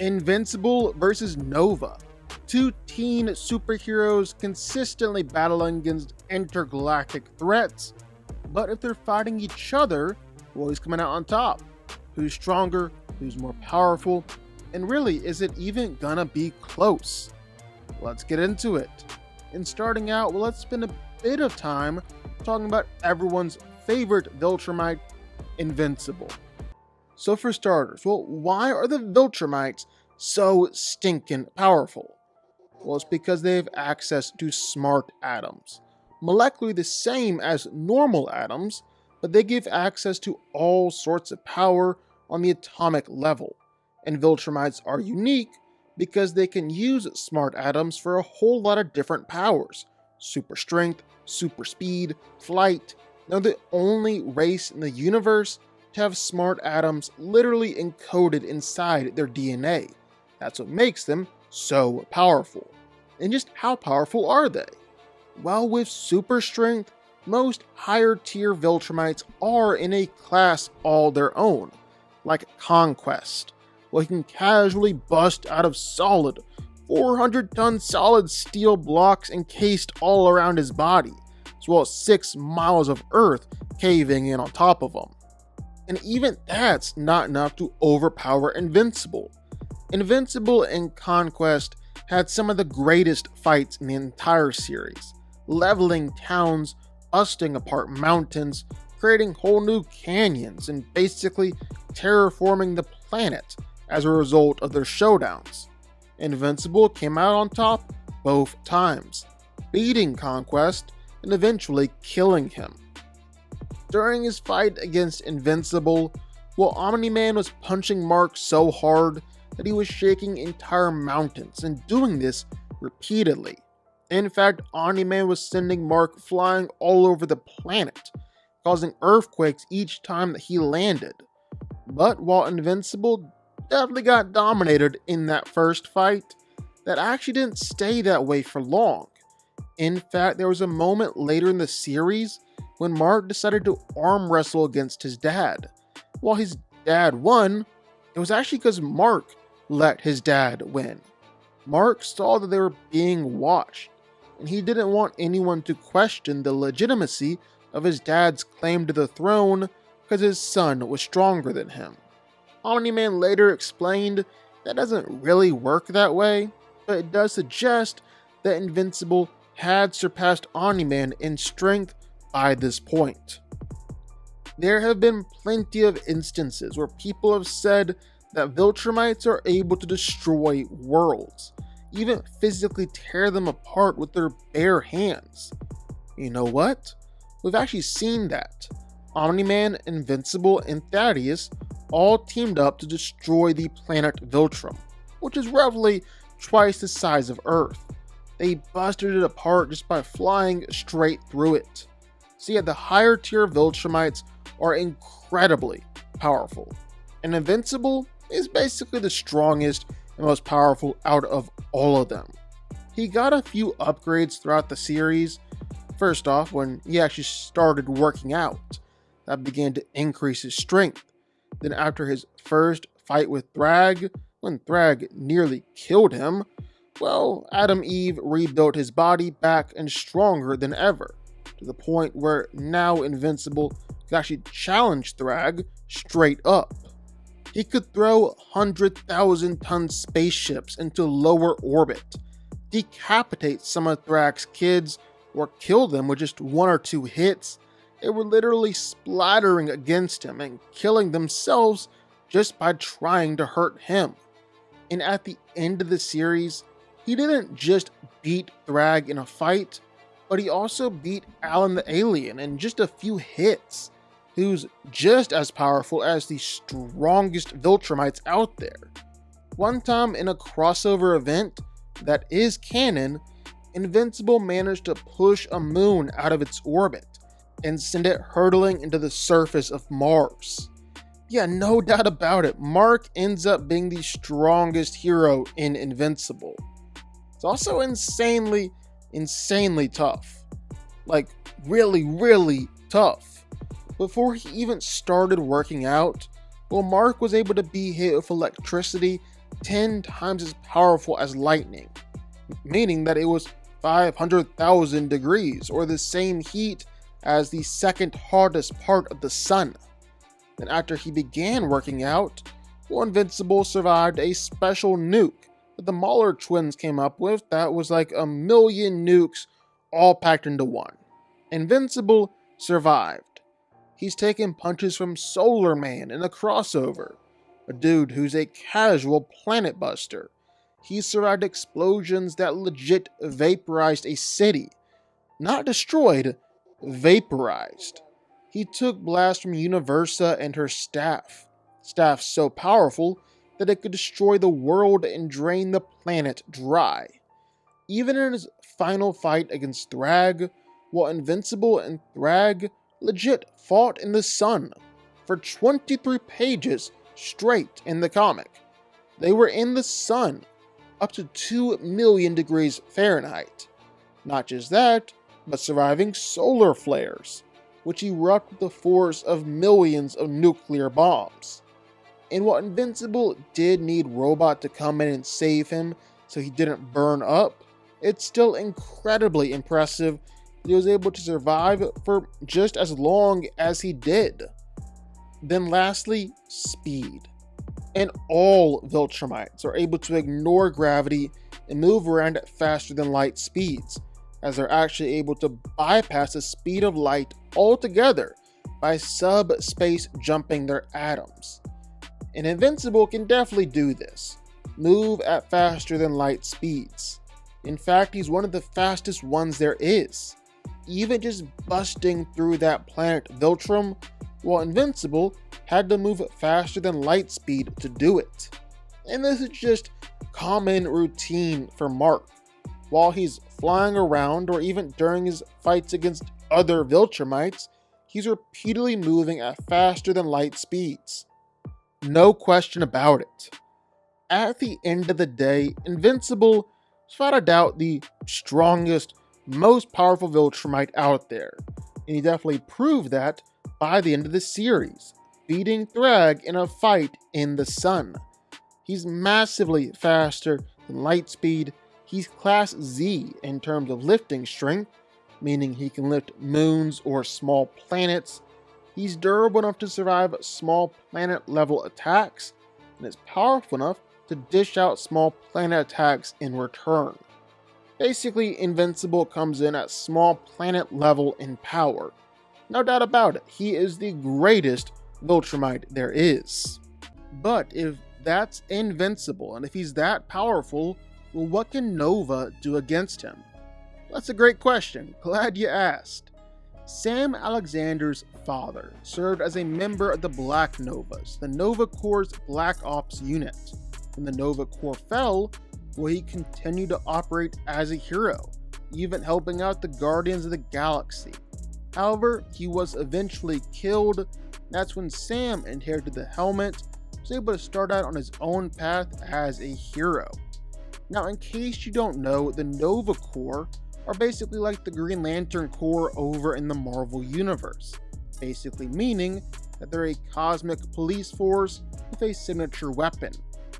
Invincible versus Nova. Two teen superheroes consistently battling against intergalactic threats, but if they're fighting each other, who's coming out on top? Who's stronger? Who's more powerful? And really, is it even gonna be close? Let's get into it. And starting out, let's spend a bit of time talking about everyone's favorite Viltrumite, Invincible. So for starters, why are the Viltrumites so stinking powerful? Well, it's because they have access to smart atoms, molecularly the same as normal atoms, but they give access to all sorts of power on the atomic level. And Viltrumites are unique because they can use smart atoms for a whole lot of different powers. Super strength, super speed, flight. They're the only race in the universe to have smart atoms literally encoded inside their DNA. That's what makes them so powerful. And just how powerful are they? Well, with super strength, most higher tier Viltrumites are in a class all their own, like Conquest, where he can casually bust out of solid 400-ton solid steel blocks encased all around his body, as well as 6 miles of earth caving in on top of him. And even that's not enough to overpower Invincible. Invincible and Conquest had some of the greatest fights in the entire series, leveling towns, busting apart mountains, creating whole new canyons, and basically terraforming the planet as a result of their showdowns. Invincible came out on top both times, beating Conquest and eventually killing him. During his fight against Invincible, Omni-Man was punching Mark so hard that he was shaking entire mountains, and doing this repeatedly. In fact, Omni-Man was sending Mark flying all over the planet, causing earthquakes each time that he landed. But while Invincible definitely got dominated in that first fight, that actually didn't stay that way for long. In fact, there was a moment later in the series when Mark decided to arm wrestle against his dad. While his dad won, it was actually because Mark let his dad win. Mark saw that they were being watched, and he didn't want anyone to question the legitimacy of his dad's claim to the throne because his son was stronger than him. Omni-Man later explained that doesn't really work that way, but it does suggest that Invincible had surpassed Omni-Man in strength by this point. There have been plenty of instances where people have said that Viltrumites are able to destroy worlds, even physically tear them apart with their bare hands. You know what? We've actually seen that. Omni-Man, Invincible, and Thaddeus all teamed up to destroy the planet Viltrum, which is roughly twice the size of Earth. They busted it apart just by flying straight through it. So yeah, the higher tier Viltrumites are incredibly powerful. And Invincible is basically the strongest and most powerful out of all of them. He got a few upgrades throughout the series. First off, when he actually started working out, that began to increase his strength. Then after his first fight with Thrag, when Thrag nearly killed him, Adam Eve rebuilt his body back and stronger than ever, to the point where now Invincible could actually challenge Thrag straight up. He could throw 100,000-ton spaceships into lower orbit, decapitate some of Thrag's kids, or kill them with just 1 or 2 hits. They were literally splattering against him and killing themselves just by trying to hurt him. And at the end of the series, he didn't just beat Thrag in a fight, but he also beat Alan the Alien in just a few hits, who's just as powerful as the strongest Viltrumites out there. One time in a crossover event that is canon, Invincible managed to push a moon out of its orbit and send it hurtling into the surface of Mars. Yeah, no doubt about it, Mark ends up being the strongest hero in Invincible. It's also insanely tough. Like, really tough. Before he even started working out, Mark was able to be hit with electricity 10 times as powerful as lightning, meaning that it was 500,000 degrees, or the same heat as the second hardest part of the sun. Then after he began working out, Invincible survived a special nuke that the Mahler twins came up with that was like 1,000,000 nukes all packed into one. Invincible survived. He's taken punches from Solar Man in a crossover, a dude who's a casual planet buster. He survived explosions that legit vaporized a city. Not destroyed, vaporized. He took blasts from Universa and her staff. Staff so powerful that it could destroy the world and drain the planet dry. Even in his final fight against Thrag, while Invincible and Thrag legit fought in the sun for 23 pages straight in the comic. They were in the sun up to 2 million degrees Fahrenheit. Not just that, but surviving solar flares, which erupt with the force of millions of nuclear bombs. And while Invincible did need Robot to come in and save him so he didn't burn up, it's still incredibly impressive that he was able to survive for just as long as he did. Then lastly, speed. And all Viltrumites are able to ignore gravity and move around at faster than light speeds, as they're actually able to bypass the speed of light altogether by subspace jumping their atoms. And Invincible can definitely do this, move at faster than light speeds. In fact, he's one of the fastest ones there is, even just busting through that planet Viltrum, while Invincible had to move faster than light speed to do it. And this is just common routine for Mark. While he's flying around or even during his fights against other Viltrumites, he's repeatedly moving at faster than light speeds. No question about it. At the end of the day, Invincible is without a doubt the strongest, most powerful Viltrumite out there, and he definitely proved that by the end of the series, beating Thrag in a fight in the sun. He's massively faster than light speed. He's class Z in terms of lifting strength, meaning he can lift moons or small planets. He's durable enough to survive small planet level attacks, and is powerful enough to dish out small planet attacks in return. Basically, Invincible comes in at small planet level in power. No doubt about it, he is the greatest Viltrumite there is. But if that's Invincible, and if he's that powerful, well, what can Nova do against him? That's a great question. Glad you asked. Sam Alexander's father served as a member of the Black Novas, the Nova Corps' Black Ops unit. When the Nova Corps fell, well, he continued to operate as a hero, even helping out the Guardians of the Galaxy. However, he was eventually killed. That's when Sam inherited the helmet, was able to start out on his own path as a hero. Now, in case you don't know, the Nova Corps are basically like the Green Lantern Corps over in the Marvel Universe, basically meaning that they're a cosmic police force with a signature weapon.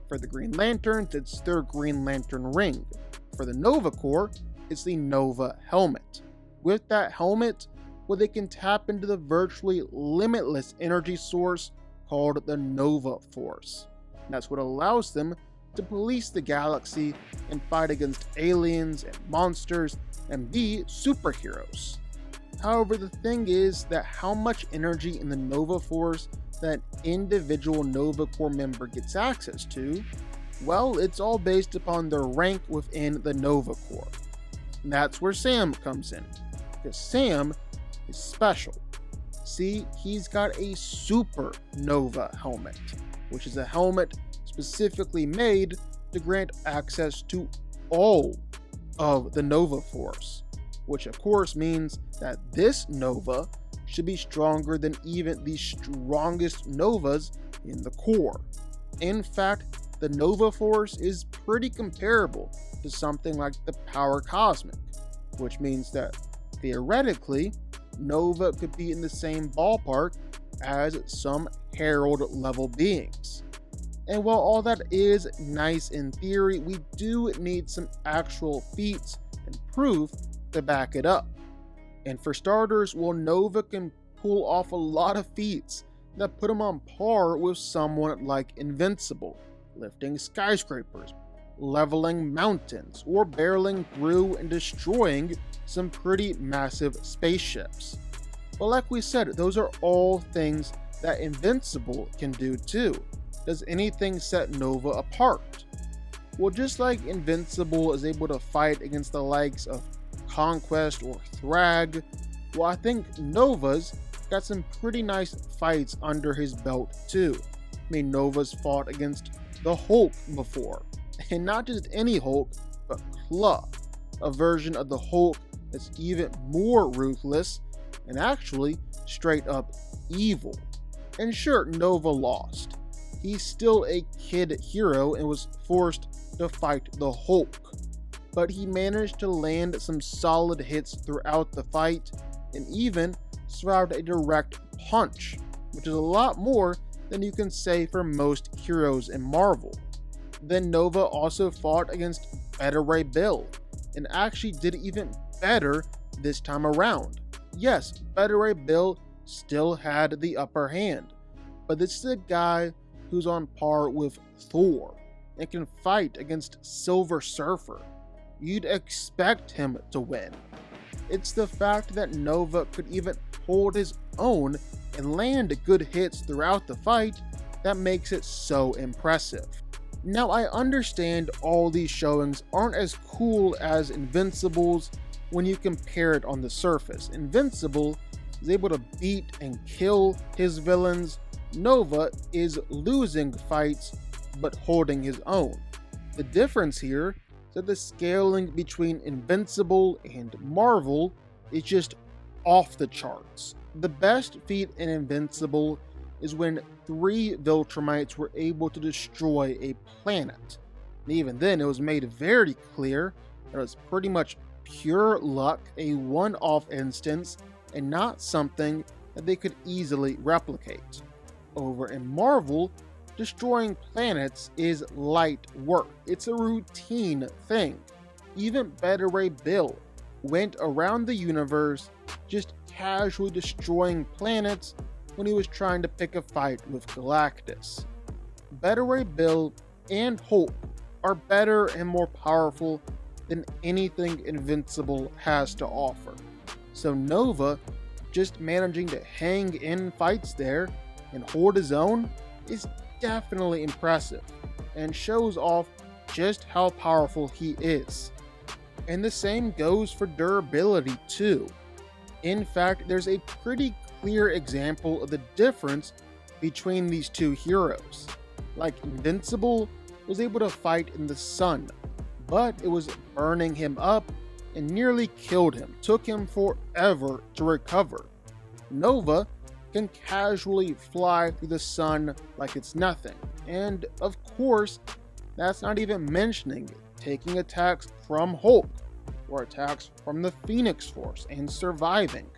For the Green Lanterns, it's their Green Lantern ring. For the Nova Corps, it's the Nova helmet. With that helmet, well, they can tap into the virtually limitless energy source called the Nova Force. And that's what allows them to police the galaxy and fight against aliens and monsters and be superheroes. However, the thing is that how much energy in the Nova Force that individual Nova Corps member gets access to, well, it's all based upon their rank within the Nova Corps. And that's where Sam comes in, because Sam is special. See, he's got a Supernova helmet, which is a helmet specifically made to grant access to all of the Nova Force, which of course means that this Nova should be stronger than even the strongest Novas in the Corps. In fact, the Nova Force is pretty comparable to something like the Power Cosmic, which means that theoretically, Nova could be in the same ballpark as some Herald level beings. And while all that is nice in theory, we do need some actual feats and proof to back it up. And for starters, well, Nova can pull off a lot of feats that put him on par with someone like Invincible, lifting skyscrapers, leveling mountains, or barreling through and destroying some pretty massive spaceships. But like we said, those are all things that Invincible can do too. Does anything set Nova apart? Well, just like Invincible is able to fight against the likes of Conquest or Thrag, well, I think Nova's got some pretty nice fights under his belt too. I mean, Nova's fought against the Hulk before, and not just any Hulk, but Claw, a version of the Hulk that's even more ruthless and actually straight up evil. And sure, Nova lost. He's still a kid hero and was forced to fight the Hulk, but he managed to land some solid hits throughout the fight and even survived a direct punch, which is a lot more than you can say for most heroes in Marvel. Then Nova also fought against Beta Ray Bill and actually did even better this time around. Yes, Beta Ray Bill still had the upper hand, but this is a guy who's on par with Thor and can fight against Silver Surfer. You'd expect him to win. It's the fact that Nova could even hold his own and land good hits throughout the fight that makes it so impressive. Now, I understand all these showings aren't as cool as Invincible's when you compare it on the surface. Invincible is able to beat and kill his villains. Nova is losing fights but holding his own. The difference here is that the scaling between Invincible and Marvel is just off the charts. The best feat in Invincible is when 3 Viltrumites were able to destroy a planet. And even then, it was made very clear that it was pretty much pure luck, a one-off instance, and not something that they could easily replicate. Over in Marvel, destroying planets is light work. It's a routine thing. Even Beta Ray Bill went around the universe just casually destroying planets when he was trying to pick a fight with Galactus. Beta Ray Bill and Hulk are better and more powerful than anything Invincible has to offer. So Nova just managing to hang in fights there and hold his own is definitely impressive and shows off just how powerful he is. And the same goes for durability too. In fact, there's a pretty clear example of the difference between these two heroes. Like Invincible was able to fight in the sun, but it was burning him up and nearly killed him. Took him forever to recover. Nova can casually fly through the sun like it's nothing. And of course, that's not even mentioning taking attacks from Hulk or attacks from the Phoenix Force and surviving.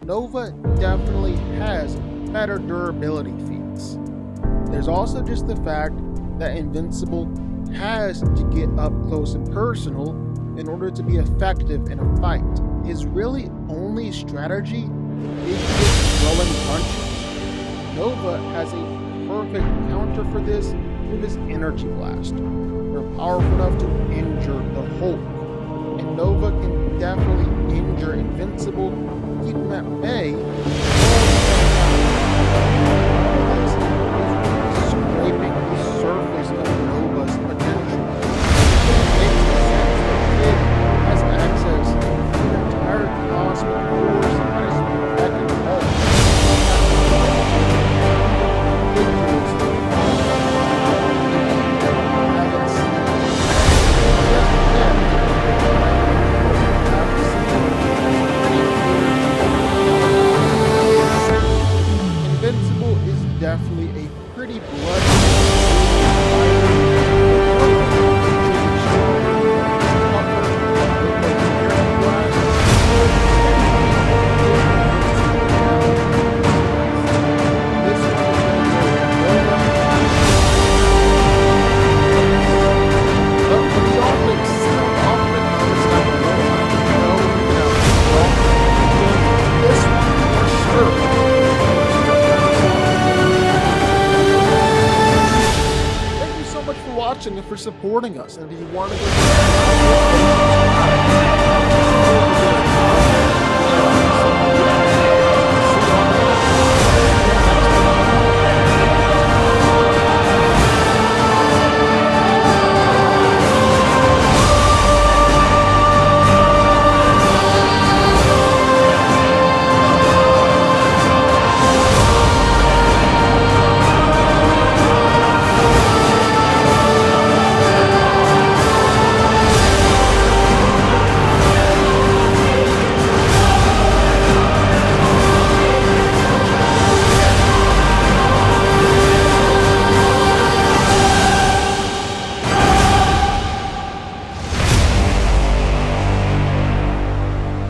Nova definitely has better durability feats. There's also just the fact that Invincible has to get up close and personal in order to be effective in a fight. His really only strategy is just throwing punches. Nova has a perfect counter for this with his Energy Blast. They're powerful enough to injure the Hulk, and Nova can definitely injure Invincible, keep him at bay, scraping the surface of Nova's potential. It makes sense that Kid has access to an entire cosmic force that is protecting Hulk. Invincible for supporting us. And if you want to go